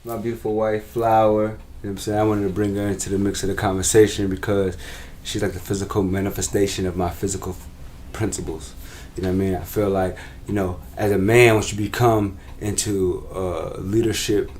my beautiful wife, Flower. You know what I'm saying? I wanted to bring her into the mix of the conversation because she's like the physical manifestation of my physical principles. You know what I mean? I feel like, you know, as a man, once you become into a leadership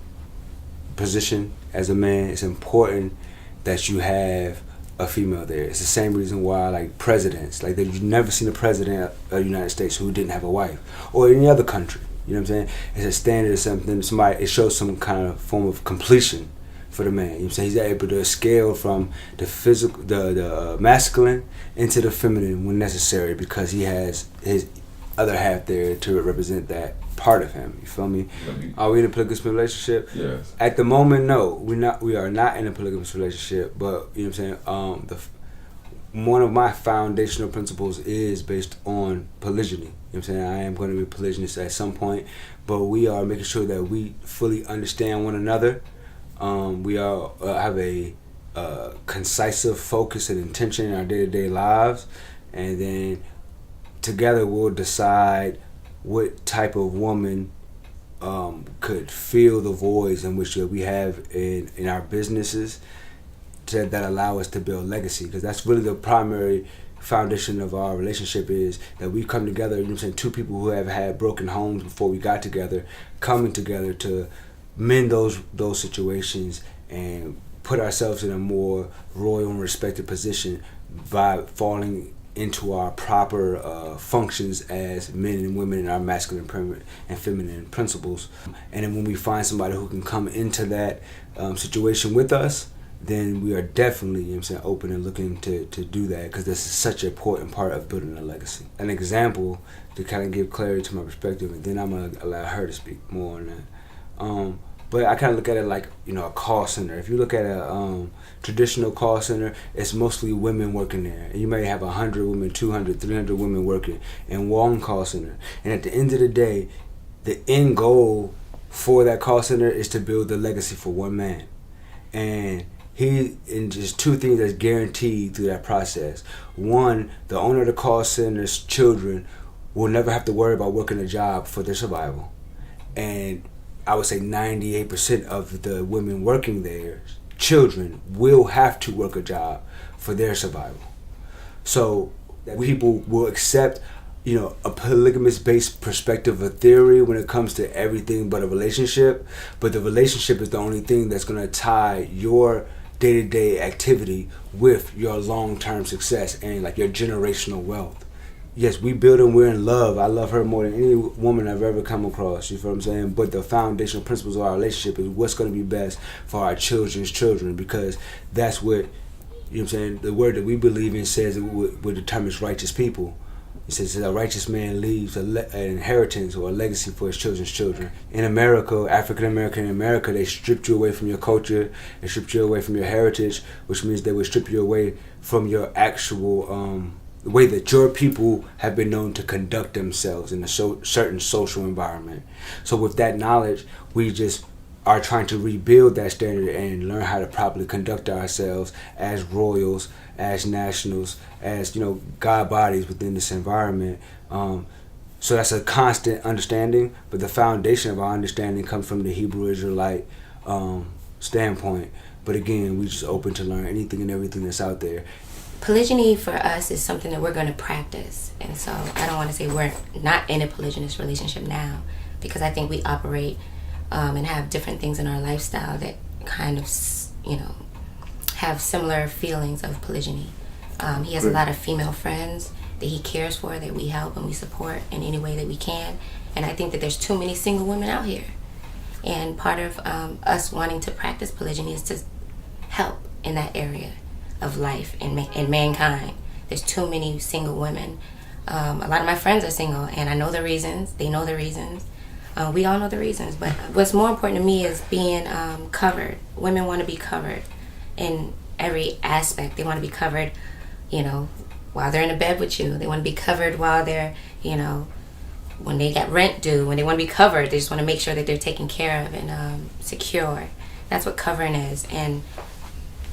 position as a man, it's important that you have a female there. It's the same reason why, like, presidents, like, you've never seen a president of the United States who didn't have a wife, or any other country. You know what I'm saying? It's a standard of something. It shows some kind of form of completion for the man. You know what I'm saying? He's able to scale from the physical, the masculine into the feminine when necessary, because he has his other half there to represent that part of him. You feel me? Are we in a polygamous relationship? Yes. At the moment, no. We are not in a polygamous relationship, but you know what I'm saying? One of my foundational principles is based on polygyny. You know what I'm saying? I am going to be polygynist at some point, but we are making sure that we fully understand one another. We all have a concisive focus and intention in our day-to-day lives, and then together we'll decide what type of woman could fill the voids in which we have in our businesses that allow us to build legacy, because that's really the primary foundation of our relationship, is that we come together, you know what I'm saying, two people who have had broken homes before we got together, coming together to mend those situations and put ourselves in a more royal and respected position by falling into our proper functions as men and women in our masculine and feminine principles. And then when we find somebody who can come into that situation with us, then we are definitely, you know what I'm saying, open and looking to do that, because this is such an important part of building a legacy. An example to kind of give clarity to my perspective, and then I'm going to allow her to speak more on that. But I kind of look at it like, you know, a call center. If you look at a traditional call center, it's mostly women working there. And you may have 100 women, 200, 300 women working in one call center. And at the end of the day, the end goal for that call center is to build the legacy for one man. And just two things that's guaranteed through that process. One, the owner of the call center's children will never have to worry about working a job for their survival. And I would say 98% of the women working there, children, will have to work a job for their survival. So that people will accept, you know, a polygamous-based perspective of theory when it comes to everything but a relationship. But the relationship is the only thing that's going to tie your day-to-day activity with your long-term success and like your generational wealth. Yes, we build and we're in love. I love her more than any woman I've ever come across, you feel what I'm saying? But the foundational principles of our relationship is what's going to be best for our children's children, because that's what, you know what I'm saying, the word that we believe in says it what determines righteous people. It says that a righteous man leaves an inheritance or a legacy for his children's children. In America, African American in America, they stripped you away from your culture, they stripped you away from your heritage, which means they would strip you away from your actual the way that your people have been known to conduct themselves in a certain social environment. So with that knowledge, we just are trying to rebuild that standard and learn how to properly conduct ourselves as royals, as nationals, as, you know, God bodies within this environment. So that's a constant understanding, but the foundation of our understanding comes from the Hebrew Israelite standpoint. But again, we just open to learn anything and everything that's out there. Polygyny for us is something that we're going to practice. And so I don't want to say we're not in a polygynous relationship now, because I think we operate and have different things in our lifestyle that kind of, you know, have similar feelings of polygyny. He has a lot of female friends that he cares for, that we help and we support in any way that we can. And I think that there's too many single women out here. And part of us wanting to practice polygyny is to help in that area of life and mankind. There's too many single women. A lot of my friends are single, and I know the reasons. They know the reasons. We all know the reasons. But what's more important to me is being covered. Women want to be covered in every aspect. They want to be covered, you know, while they're in the bed with you. They want to be covered while they're, you know, when they got rent due. When they want to be covered, they just want to make sure that they're taken care of and secure. That's what covering is. And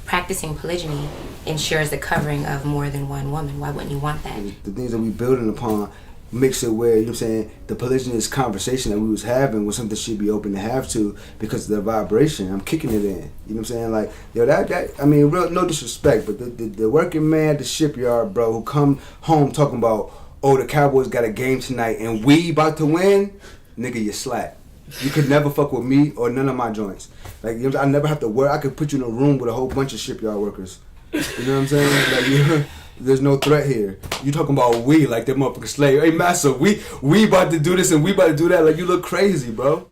practicing polygyny ensures the covering of more than one woman. Why wouldn't you want that? The things that we're building upon makes it where, you know what I'm saying, the polygynous conversation that we was having was something she'd be open to have to because of the vibration. I'm kicking it in. You know what I'm saying? Like, yo, that I mean, real, no disrespect, but the working man at the shipyard, bro, who come home talking about, oh, the Cowboys got a game tonight and we about to win, nigga, you slack. You could never fuck with me or none of my joints. Like, you know, I never have to work. I could put you in a room with a whole bunch of shipyard workers. You know what I'm saying? Like, there's no threat here. You talking about we like that motherfucking slave. Hey, massa, we about to do this and we about to do that. Like, you look crazy, bro.